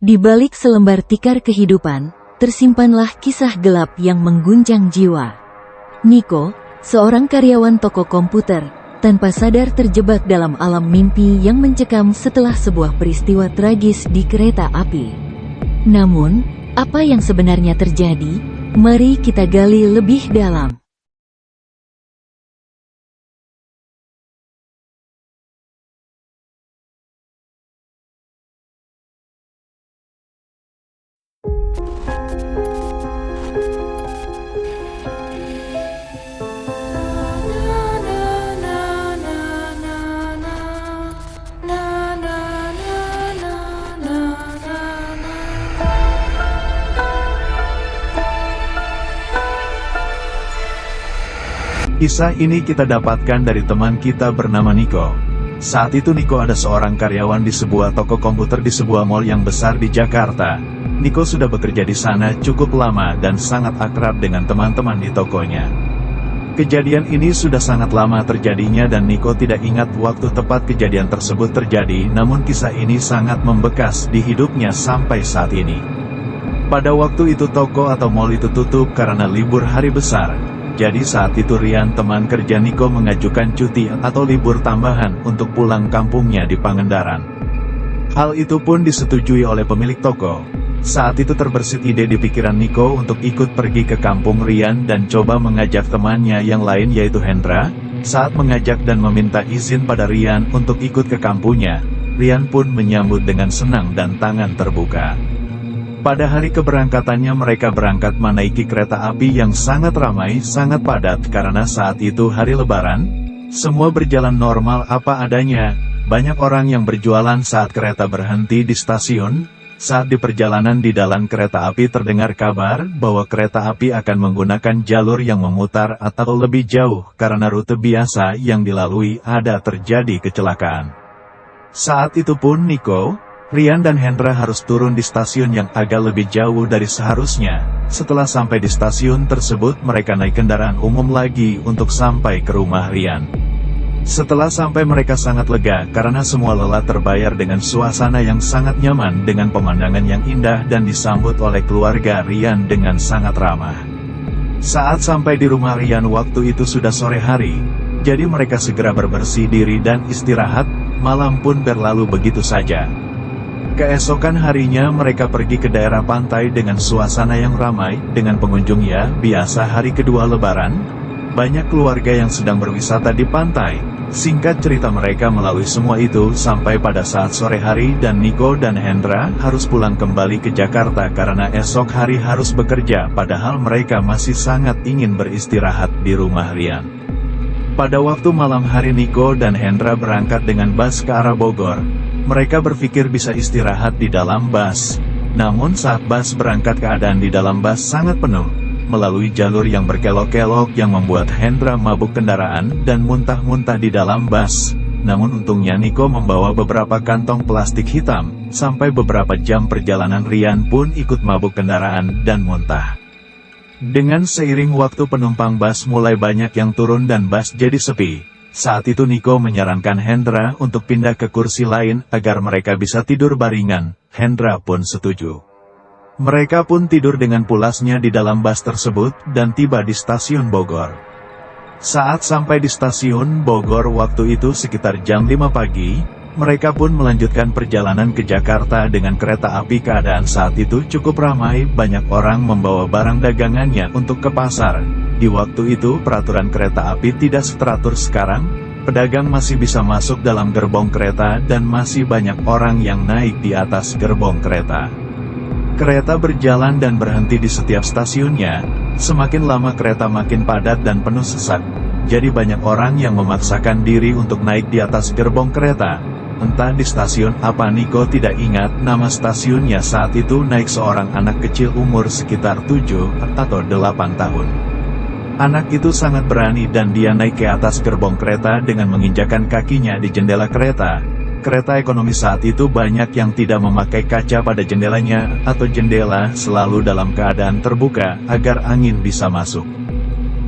Di balik selembar tikar kehidupan, tersimpanlah kisah gelap yang mengguncang jiwa. Nico, seorang karyawan toko komputer, tanpa sadar terjebak dalam alam mimpi yang mencekam setelah sebuah peristiwa tragis di kereta api. Namun, apa yang sebenarnya terjadi? Mari kita gali lebih dalam. Kisah ini kita dapatkan dari teman kita bernama Nico. Saat itu Nico ada seorang karyawan di sebuah toko komputer di sebuah mall yang besar di Jakarta. Nico sudah bekerja di sana cukup lama dan sangat akrab dengan teman-teman di tokonya. Kejadian ini sudah sangat lama terjadinya dan Nico tidak ingat waktu tepat kejadian tersebut terjadi, namun kisah ini sangat membekas di hidupnya sampai saat ini. Pada waktu itu toko atau mall itu tutup karena libur hari besar. Jadi saat itu Rian, teman kerja Nico, mengajukan cuti atau libur tambahan untuk pulang kampungnya di Pangandaran. Hal itu pun disetujui oleh pemilik toko. Saat itu terbersit ide di pikiran Nico untuk ikut pergi ke kampung Rian dan coba mengajak temannya yang lain yaitu Hendra. Saat mengajak dan meminta izin pada Rian untuk ikut ke kampungnya, Rian pun menyambut dengan senang dan tangan terbuka. Pada hari keberangkatannya mereka berangkat menaiki kereta api yang sangat ramai, sangat padat karena saat itu hari lebaran. Semua berjalan normal apa adanya, banyak orang yang berjualan saat kereta berhenti di stasiun. Saat di perjalanan di dalam kereta api terdengar kabar bahwa kereta api akan menggunakan jalur yang memutar atau lebih jauh karena rute biasa yang dilalui ada terjadi kecelakaan. Saat itu pun Nico, Rian dan Hendra harus turun di stasiun yang agak lebih jauh dari seharusnya. Setelah sampai di stasiun tersebut mereka naik kendaraan umum lagi untuk sampai ke rumah Rian. Setelah sampai mereka sangat lega karena semua lelah terbayar dengan suasana yang sangat nyaman dengan pemandangan yang indah dan disambut oleh keluarga Rian dengan sangat ramah. Saat sampai di rumah Rian waktu itu sudah sore hari, jadi mereka segera berbersih diri dan istirahat. Malam pun berlalu begitu saja. Keesokan harinya mereka pergi ke daerah pantai dengan suasana yang ramai dengan pengunjung ya, biasa hari kedua lebaran. Banyak keluarga yang sedang berwisata di pantai. Singkat cerita mereka melalui semua itu sampai pada saat sore hari dan Nico dan Hendra harus pulang kembali ke Jakarta karena esok hari harus bekerja padahal mereka masih sangat ingin beristirahat di rumah Rian. Pada waktu malam hari Nico dan Hendra berangkat dengan bus ke arah Bogor. Mereka berpikir bisa istirahat di dalam bus. Namun saat bus berangkat keadaan di dalam bus sangat penuh. Melalui jalur yang berkelok-kelok yang membuat Hendra mabuk kendaraan dan muntah-muntah di dalam bus. Namun untungnya Nico membawa beberapa kantong plastik hitam. Sampai beberapa jam perjalanan Rian pun ikut mabuk kendaraan dan muntah. Dengan seiring waktu penumpang bus mulai banyak yang turun dan bus jadi sepi. Saat itu Nico menyarankan Hendra untuk pindah ke kursi lain agar mereka bisa tidur baringan. Hendra pun setuju. Mereka pun tidur dengan pulasnya di dalam bus tersebut dan tiba di stasiun Bogor. Saat sampai di stasiun Bogor waktu itu sekitar jam 5 pagi, mereka pun melanjutkan perjalanan ke Jakarta dengan kereta api. Keadaan saat itu cukup ramai, banyak orang membawa barang dagangannya untuk ke pasar. Di waktu itu peraturan kereta api tidak seteratur sekarang, pedagang masih bisa masuk dalam gerbong kereta dan masih banyak orang yang naik di atas gerbong kereta. Kereta berjalan dan berhenti di setiap stasiunnya, semakin lama kereta makin padat dan penuh sesak, jadi banyak orang yang memaksakan diri untuk naik di atas gerbong kereta. Entah di stasiun apa Nico tidak ingat nama stasiunnya saat itu naik seorang anak kecil umur sekitar 7 atau 8 tahun. Anak itu sangat berani dan dia naik ke atas gerbong kereta dengan menginjakan kakinya di jendela kereta. Kereta ekonomi saat itu banyak yang tidak memakai kaca pada jendelanya atau jendela selalu dalam keadaan terbuka agar angin bisa masuk.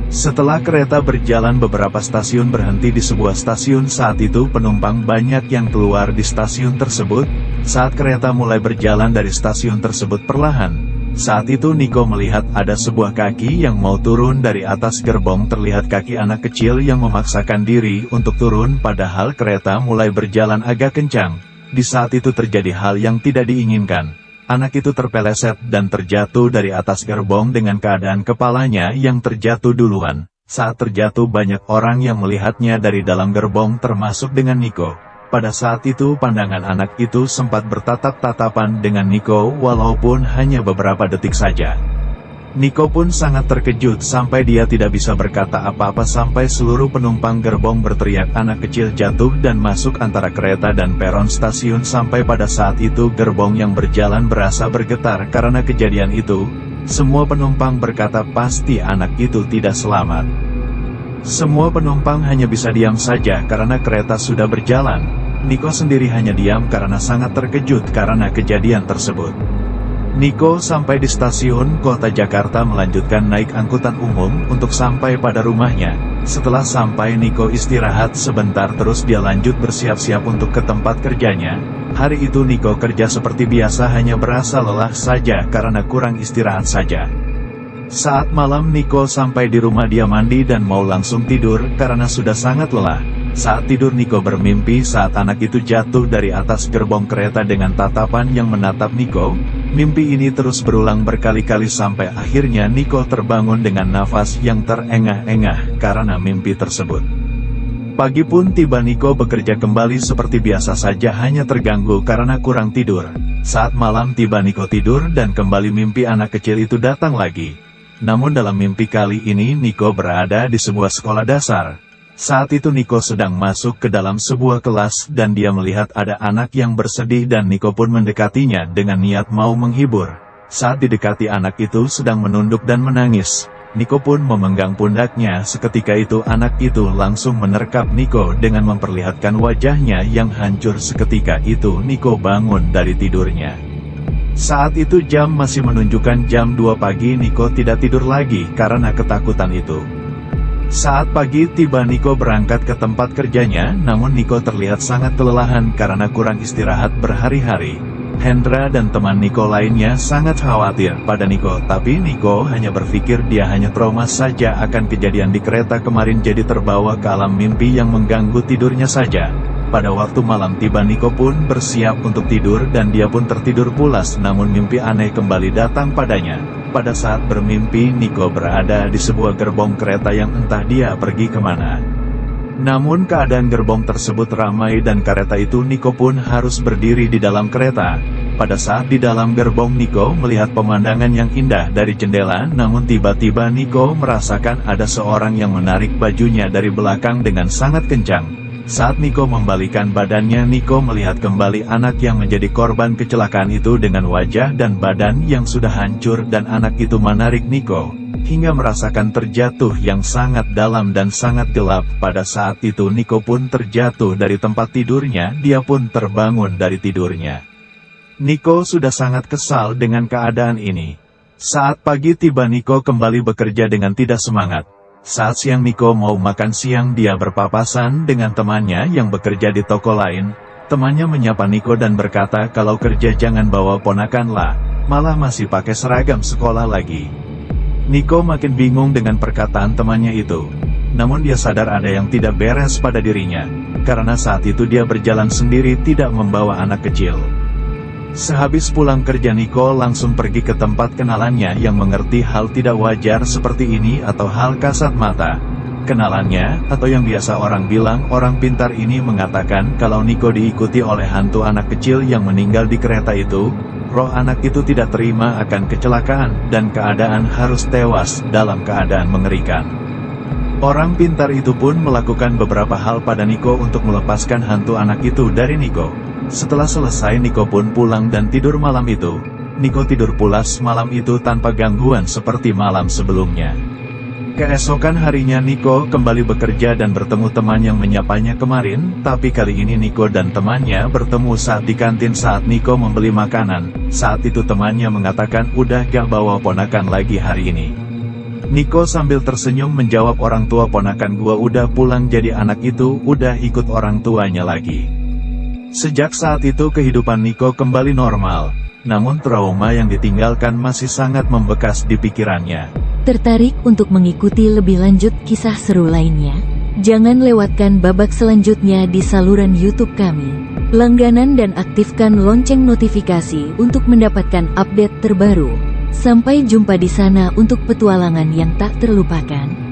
Setelah kereta berjalan beberapa stasiun berhenti di sebuah stasiun. Saat itu penumpang banyak yang keluar di stasiun tersebut. Saat kereta mulai berjalan dari stasiun tersebut perlahan, saat itu Niko melihat ada sebuah kaki yang mau turun dari atas gerbong. Terlihat kaki anak kecil yang memaksakan diri untuk turun padahal kereta mulai berjalan agak kencang. Di saat itu terjadi hal yang tidak diinginkan. Anak itu terpeleset dan terjatuh dari atas gerbong dengan keadaan kepalanya yang terjatuh duluan. Saat terjatuh banyak orang yang melihatnya dari dalam gerbong termasuk dengan Niko. Pada saat itu pandangan anak itu sempat bertatap-tatapan dengan Niko walaupun hanya beberapa detik saja. Niko pun sangat terkejut sampai dia tidak bisa berkata apa-apa sampai seluruh penumpang gerbong berteriak anak kecil jatuh dan masuk antara kereta dan peron stasiun. Sampai pada saat itu gerbong yang berjalan berasa bergetar karena kejadian itu. Semua penumpang berkata pasti anak itu tidak selamat. Semua penumpang hanya bisa diam saja karena kereta sudah berjalan. Niko sendiri hanya diam karena sangat terkejut karena kejadian tersebut. Niko sampai di stasiun kota Jakarta melanjutkan naik angkutan umum untuk sampai pada rumahnya. Setelah sampai Niko istirahat sebentar terus dia lanjut bersiap-siap untuk ke tempat kerjanya. Hari itu Niko kerja seperti biasa hanya berasa lelah saja karena kurang istirahat saja. Saat malam Niko sampai di rumah dia mandi dan mau langsung tidur karena sudah sangat lelah. Saat tidur Niko bermimpi saat anak itu jatuh dari atas gerbong kereta dengan tatapan yang menatap Niko. Mimpi ini terus berulang berkali-kali sampai akhirnya Niko terbangun dengan nafas yang terengah-engah karena mimpi tersebut. Pagi pun tiba Niko bekerja kembali seperti biasa saja hanya terganggu karena kurang tidur. Saat malam tiba Niko tidur dan kembali mimpi anak kecil itu datang lagi. Namun dalam mimpi kali ini Niko berada di sebuah sekolah dasar. Saat itu Niko sedang masuk ke dalam sebuah kelas dan dia melihat ada anak yang bersedih dan Niko pun mendekatinya dengan niat mau menghibur. Saat didekati anak itu sedang menunduk dan menangis. Niko pun memenggang pundaknya. Seketika itu anak itu langsung menerkap Niko dengan memperlihatkan wajahnya yang hancur. Seketika itu Niko bangun dari tidurnya. Saat itu jam masih menunjukkan jam 2 pagi. Niko tidak tidur lagi karena ketakutan itu. Saat pagi tiba Niko berangkat ke tempat kerjanya, namun Niko terlihat sangat kelelahan karena kurang istirahat berhari-hari. Hendra dan teman Niko lainnya sangat khawatir pada Niko, tapi Niko hanya berpikir dia hanya trauma saja akan kejadian di kereta kemarin jadi terbawa ke alam mimpi yang mengganggu tidurnya saja. Pada waktu malam tiba Niko pun bersiap untuk tidur dan dia pun tertidur pulas namun mimpi aneh kembali datang padanya. Pada saat bermimpi Niko berada di sebuah gerbong kereta yang entah dia pergi kemana. Namun keadaan gerbong tersebut ramai dan kereta itu Niko pun harus berdiri di dalam kereta. Pada saat di dalam gerbong Niko melihat pemandangan yang indah dari jendela namun tiba-tiba Niko merasakan ada seorang yang menarik bajunya dari belakang dengan sangat kencang. Saat Niko membalikan badannya Niko melihat kembali anak yang menjadi korban kecelakaan itu dengan wajah dan badan yang sudah hancur dan anak itu menarik Niko hingga merasakan terjatuh yang sangat dalam dan sangat gelap. Pada saat itu Niko pun terjatuh dari tempat tidurnya, dia pun terbangun dari tidurnya. Niko sudah sangat kesal dengan keadaan ini. Saat pagi tiba Niko kembali bekerja dengan tidak semangat. Saat siang Niko mau makan siang dia berpapasan dengan temannya yang bekerja di toko lain. Temannya menyapa Niko dan berkata kalau kerja jangan bawa ponakan lah, malah masih pakai seragam sekolah lagi. Niko makin bingung dengan perkataan temannya itu. Namun dia sadar ada yang tidak beres pada dirinya, karena saat itu dia berjalan sendiri tidak membawa anak kecil. Sehabis pulang kerja Niko langsung pergi ke tempat kenalannya yang mengerti hal tidak wajar seperti ini atau hal kasat mata. Kenalannya, atau yang biasa orang bilang orang pintar ini mengatakan kalau Niko diikuti oleh hantu anak kecil yang meninggal di kereta itu. Roh anak itu tidak terima akan kecelakaan dan keadaan harus tewas dalam keadaan mengerikan. Orang pintar itu pun melakukan beberapa hal pada Niko untuk melepaskan hantu anak itu dari Niko. Setelah selesai Niko pun pulang dan tidur malam itu. Niko tidur pulas malam itu tanpa gangguan seperti malam sebelumnya. Keesokan harinya Niko kembali bekerja dan bertemu teman yang menyapanya kemarin, tapi kali ini Niko dan temannya bertemu saat di kantin saat Niko membeli makanan. Saat itu temannya mengatakan udah gak bawa ponakan lagi hari ini. Niko sambil tersenyum menjawab, orang tua ponakan gua udah pulang, jadi anak itu udah ikut orang tuanya lagi. Sejak saat itu kehidupan Niko kembali normal, namun trauma yang ditinggalkan masih sangat membekas di pikirannya. Tertarik untuk mengikuti lebih lanjut kisah seru lainnya? Jangan lewatkan babak selanjutnya di saluran YouTube kami. Langganan dan aktifkan lonceng notifikasi untuk mendapatkan update terbaru. Sampai jumpa di sana untuk petualangan yang tak terlupakan.